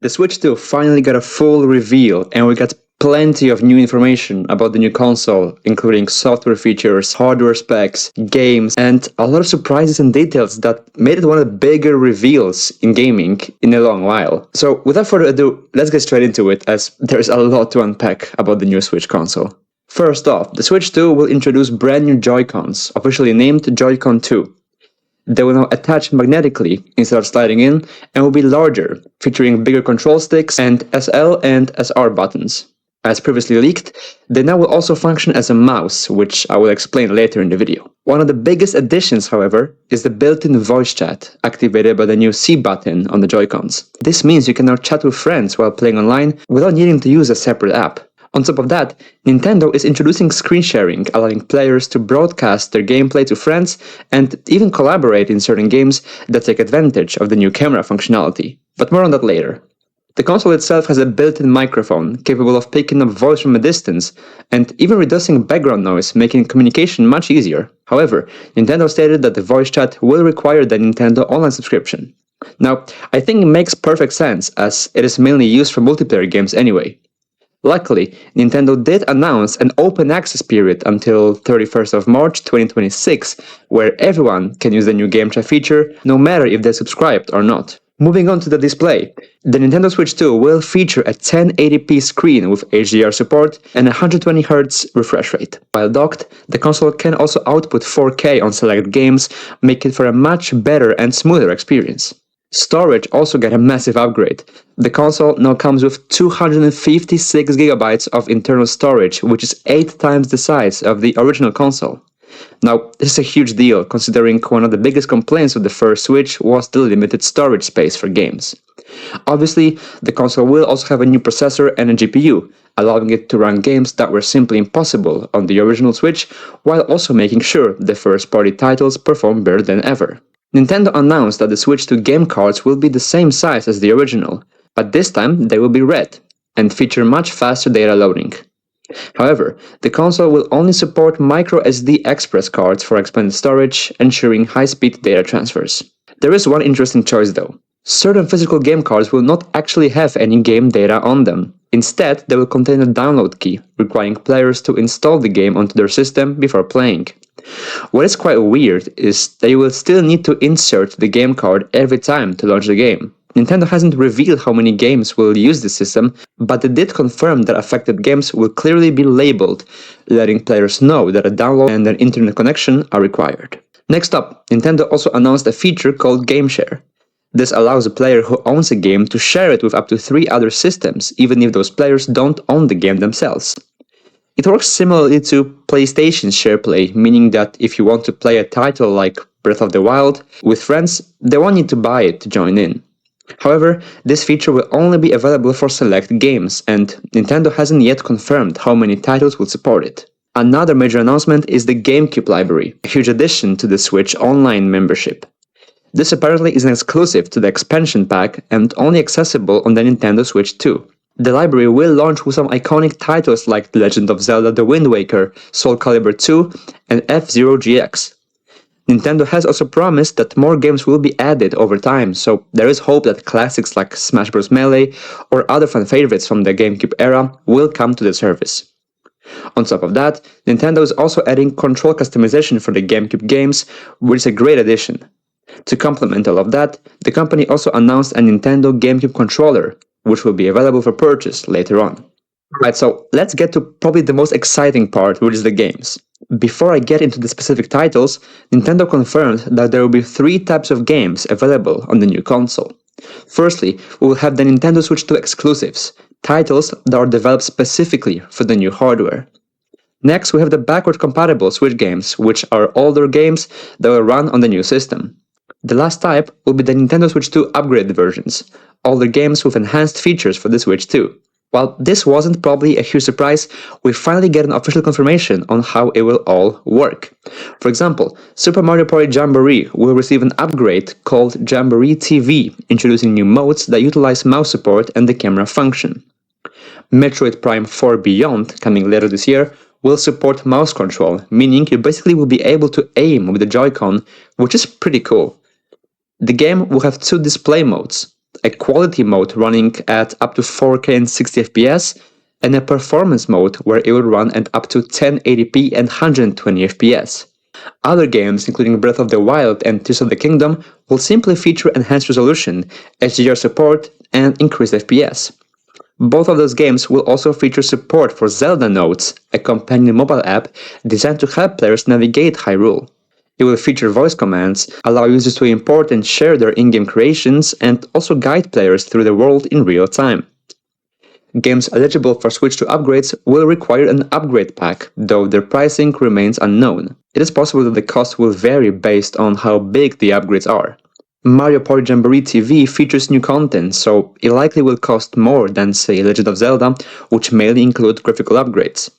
The Switch 2 finally got a full reveal, and we got plenty of new information about the new console, including software features, hardware specs, games, and a lot of surprises and details that made it one of the bigger reveals in gaming in a long while. So without further ado, let's get straight into it, as there's a lot to unpack about the new Switch console. First off, the Switch 2 will introduce brand new Joy-Cons, officially named Joy-Con 2. They will now attach magnetically instead of sliding in, and will be larger, featuring bigger control sticks and SL and SR buttons. As previously leaked, they now will also function as a mouse, which I will explain later in the video. One of the biggest additions, however, is the built-in voice chat, activated by the new C button on the Joy-Cons. This means you can now chat with friends while playing online without needing to use a separate app. On top of that, Nintendo is introducing screen sharing, allowing players to broadcast their gameplay to friends and even collaborate in certain games that take advantage of the new camera functionality. But more on that later. The console itself has a built-in microphone capable of picking up voice from a distance and even reducing background noise, making communication much easier. However, Nintendo stated that the voice chat will require the Nintendo Online subscription. Now, I think it makes perfect sense, as it is mainly used for multiplayer games anyway. Luckily, Nintendo did announce an open access period until 31st of March 2026, where everyone can use the new Game Chat feature, no matter if they're subscribed or not. Moving on to the display, the Nintendo Switch 2 will feature a 1080p screen with HDR support and a 120Hz refresh rate. While docked, the console can also output 4K on select games, making it for a much better and smoother experience. Storage also got a massive upgrade. The console now comes with 256GB of internal storage, which is 8 times the size of the original console. Now, this is a huge deal, considering one of the biggest complaints of the first Switch was the limited storage space for games. Obviously, the console will also have a new processor and a GPU, allowing it to run games that were simply impossible on the original Switch, while also making sure the first-party titles perform better than ever. Nintendo announced that the Switch 2 game cards will be the same size as the original, but this time they will be red and feature much faster data loading. However, the console will only support microSD express cards for expanded storage, ensuring high-speed data transfers. There is one interesting choice though. Certain physical game cards will not actually have any game data on them. Instead, they will contain a download key, requiring players to install the game onto their system before playing. What is quite weird is that you will still need to insert the game card every time to launch the game. Nintendo hasn't revealed how many games will use this system, but they did confirm that affected games will clearly be labeled, letting players know that a download and an internet connection are required. Next up, Nintendo also announced a feature called Game Share. This allows a player who owns a game to share it with up to 3 other systems, even if those players don't own the game themselves. It works similarly to PlayStation's SharePlay, meaning that if you want to play a title like Breath of the Wild with friends, they won't need to buy it to join in. However, this feature will only be available for select games, and Nintendo hasn't yet confirmed how many titles will support it. Another major announcement is the GameCube library, a huge addition to the Switch Online membership. This apparently is an exclusive to the expansion pack and only accessible on the Nintendo Switch 2. The library will launch with some iconic titles like The Legend of Zelda: The Wind Waker, Soul Calibur 2, and F-Zero GX. Nintendo has also promised that more games will be added over time, so there is hope that classics like Smash Bros. Melee or other fan favorites from the GameCube era will come to the service. On top of that, Nintendo is also adding control customization for the GameCube games, which is a great addition. To complement all of that, the company also announced a Nintendo GameCube controller, which will be available for purchase later on. Alright, so let's get to probably the most exciting part, which is the games. Before I get into the specific titles, Nintendo confirmed that there will be 3 types of games available on the new console. Firstly, we will have the Nintendo Switch 2 exclusives, titles that are developed specifically for the new hardware. Next, we have the backward-compatible Switch games, which are older games that will run on the new system. The last type will be the Nintendo Switch 2 upgraded versions, older games with enhanced features for the Switch 2. While this wasn't probably a huge surprise, we finally get an official confirmation on how it will all work. For example, Super Mario Party Jamboree will receive an upgrade called Jamboree TV, introducing new modes that utilize mouse support and the camera function. Metroid Prime 4 Beyond, coming later this year, will support mouse control, meaning you basically will be able to aim with the Joy-Con, which is pretty cool. The game will have 2 display modes, a quality mode running at up to 4K and 60 FPS, and a performance mode where it will run at up to 1080p and 120 FPS. Other games, including Breath of the Wild and Tears of the Kingdom, will simply feature enhanced resolution, HDR support, and increased FPS. Both of those games will also feature support for Zelda Notes, a companion mobile app designed to help players navigate Hyrule. It will feature voice commands, allow users to import and share their in-game creations, and also guide players through the world in real time. Games eligible for Switch 2 upgrades will require an upgrade pack, though their pricing remains unknown. It is possible that the cost will vary based on how big the upgrades are. Mario Party Jamboree TV features new content, so it likely will cost more than, say, Legend of Zelda, which mainly include graphical upgrades.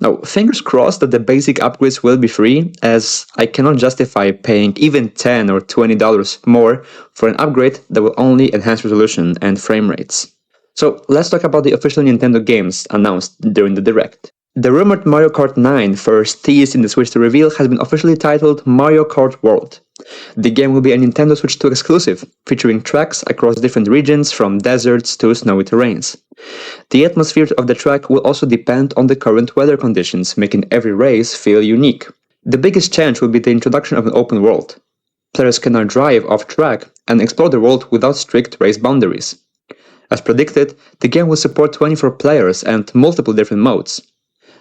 Now, fingers crossed that the basic upgrades will be free, as I cannot justify paying even $10 or $20 more for an upgrade that will only enhance resolution and frame rates. So let's talk about the official Nintendo games announced during the Direct. The rumored Mario Kart 9, first teased in the Switch 2 reveal, has been officially titled Mario Kart World. The game will be a Nintendo Switch 2 exclusive, featuring tracks across different regions from deserts to snowy terrains. The atmosphere of the track will also depend on the current weather conditions, making every race feel unique. The biggest change will be the introduction of an open world. Players can now drive off-track and explore the world without strict race boundaries. As predicted, the game will support 24 players and multiple different modes.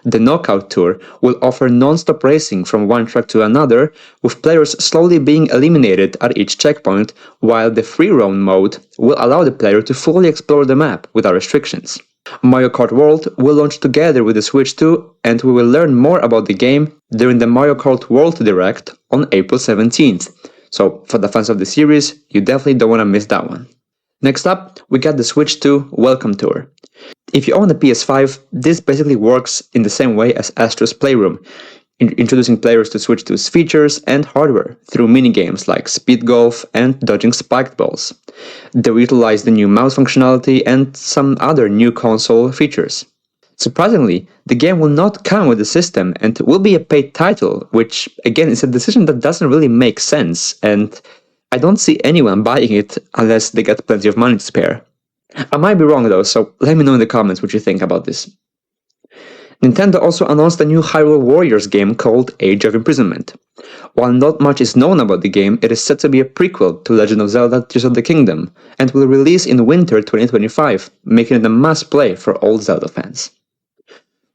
The Knockout Tour will offer non-stop racing from one track to another, with players slowly being eliminated at each checkpoint, while the Free Roam mode will allow the player to fully explore the map without restrictions. Mario Kart World will launch together with the Switch 2, and we will learn more about the game during the Mario Kart World Direct on April 17th. So, for the fans of the series, you definitely don't want to miss that one. Next up, we got the Switch 2 Welcome Tour. If you own a PS5, this basically works in the same way as Astro's Playroom, introducing players to Switch 2's features and hardware through minigames like speed golf and dodging spiked balls. They utilize the new mouse functionality and some other new console features. Surprisingly, the game will not come with the system and will be a paid title, which again is a decision that doesn't really make sense, and I don't see anyone buying it unless they get plenty of money to spare. I might be wrong though, so let me know in the comments what you think about this. Nintendo also announced a new Hyrule Warriors game called Age of Imprisonment. While not much is known about the game, it is said to be a prequel to Legend of Zelda Tears of the Kingdom, and will release in winter 2025, making it a must-play for all Zelda fans.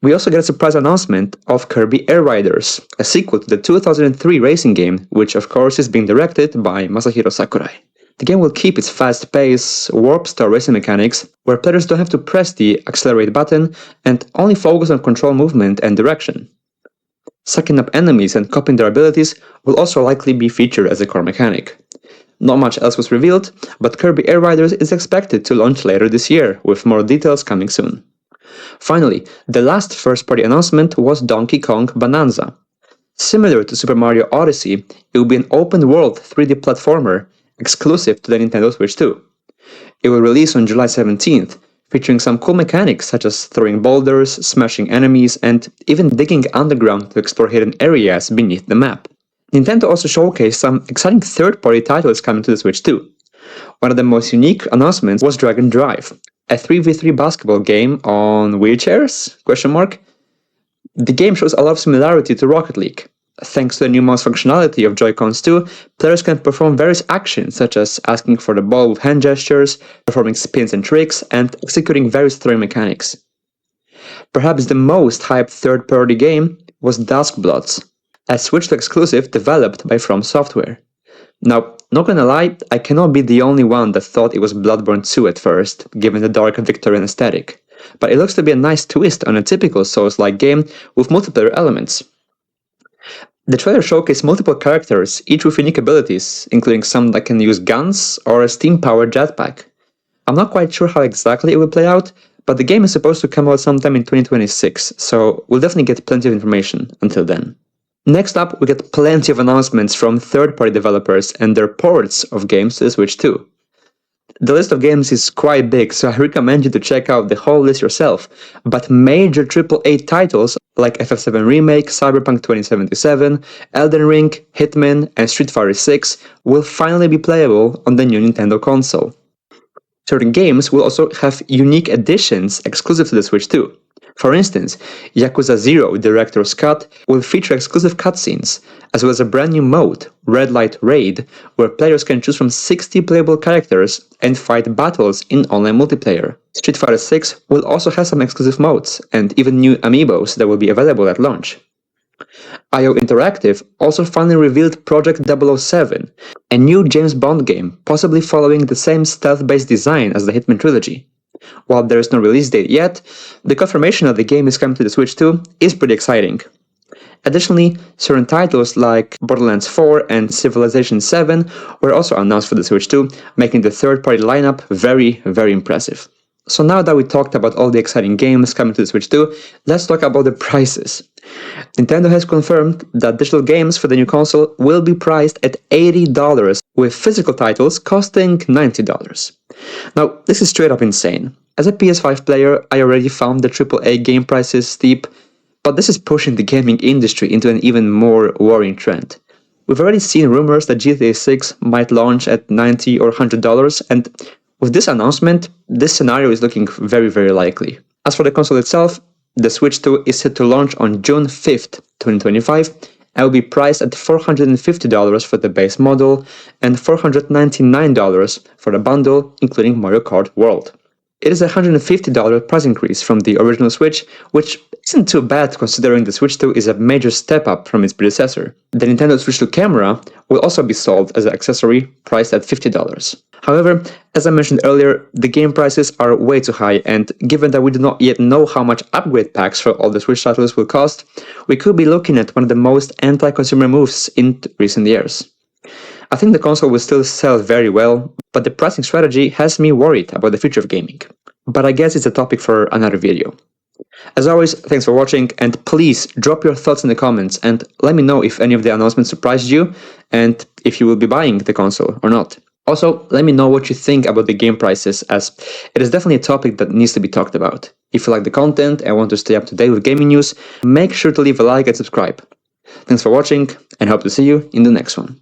We also get a surprise announcement of Kirby Air Riders, a sequel to the 2003 racing game, which of course is being directed by Masahiro Sakurai. The game will keep its fast pace, warp-style racing mechanics, where players don't have to press the accelerate button and only focus on control movement and direction. Sucking up enemies and copying their abilities will also likely be featured as a core mechanic. Not much else was revealed, but Kirby Air Riders is expected to launch later this year, with more details coming soon. Finally, the last first-party announcement was Donkey Kong Bananza. Similar to Super Mario Odyssey, it will be an open-world 3D platformer exclusive to the Nintendo Switch 2. It will release on July 17th, featuring some cool mechanics such as throwing boulders, smashing enemies, and even digging underground to explore hidden areas beneath the map. Nintendo also showcased some exciting third-party titles coming to the Switch 2. One of the most unique announcements was Dragon Drive, a 3v3 basketball game on wheelchairs? The game shows a lot of similarity to Rocket League. Thanks to the new mouse functionality of Joy-Cons 2, players can perform various actions such as asking for the ball with hand gestures, performing spins and tricks, and executing various throwing mechanics. Perhaps the most hyped third-party game was Duskbloods, a Switch 2 exclusive developed by From Software. Now, not gonna lie, I cannot be the only one that thought it was Bloodborne 2 at first, given the dark Victorian aesthetic, but it looks to be a nice twist on a typical Souls-like game with multiplayer elements. The trailer showcased multiple characters, each with unique abilities, including some that can use guns or a steam-powered jetpack. I'm not quite sure how exactly it will play out, but the game is supposed to come out sometime in 2026, so we'll definitely get plenty of information until then. Next up, we get plenty of announcements from third-party developers and their ports of games to the Switch 2. The list of games is quite big, so I recommend you to check out the whole list yourself, but major AAA titles like FF7 Remake, Cyberpunk 2077, Elden Ring, Hitman, and Street Fighter 6 will finally be playable on the new Nintendo console. Certain games will also have unique editions exclusive to the Switch 2. For instance, Yakuza 0 Director's Cut will feature exclusive cutscenes, as well as a brand new mode, Red Light Raid, where players can choose from 60 playable characters and fight battles in online multiplayer. Street Fighter 6 will also have some exclusive modes, and even new amiibos that will be available at launch. IO Interactive also finally revealed Project 007, a new James Bond game, possibly following the same stealth-based design as the Hitman trilogy. While there is no release date yet, the confirmation that the game is coming to the Switch 2 is pretty exciting. Additionally, certain titles like Borderlands 4 and Civilization 7 were also announced for the Switch 2, making the third-party lineup very, very impressive. So now that we talked about all the exciting games coming to the Switch 2, let's talk about the prices. Nintendo has confirmed that digital games for the new console will be priced at $80, with physical titles costing $90. Now, this is straight up insane. As a PS5 player, I already found the AAA game prices steep, but this is pushing the gaming industry into an even more worrying trend. We've already seen rumors that GTA 6 might launch at $90 or $100, and with this announcement, this scenario is looking very, very likely. As for the console itself, the Switch 2 is set to launch on June 5th, 2025, and will be priced at $450 for the base model and $499 for the bundle, including Mario Kart World. It is a $150 price increase from the original Switch, which isn't too bad considering the Switch 2 is a major step up from its predecessor. The Nintendo Switch 2 camera will also be sold as an accessory, priced at $50. However, as I mentioned earlier, the game prices are way too high, and given that we do not yet know how much upgrade packs for all the Switch titles will cost, we could be looking at one of the most anti-consumer moves in recent years. I think the console will still sell very well, but the pricing strategy has me worried about the future of gaming. But I guess it's a topic for another video. As always, thanks for watching, and please drop your thoughts in the comments and let me know if any of the announcements surprised you and if you will be buying the console or not. Also, let me know what you think about the game prices, as it is definitely a topic that needs to be talked about. If you like the content and want to stay up to date with gaming news, make sure to leave a like and subscribe. Thanks for watching, and hope to see you in the next one.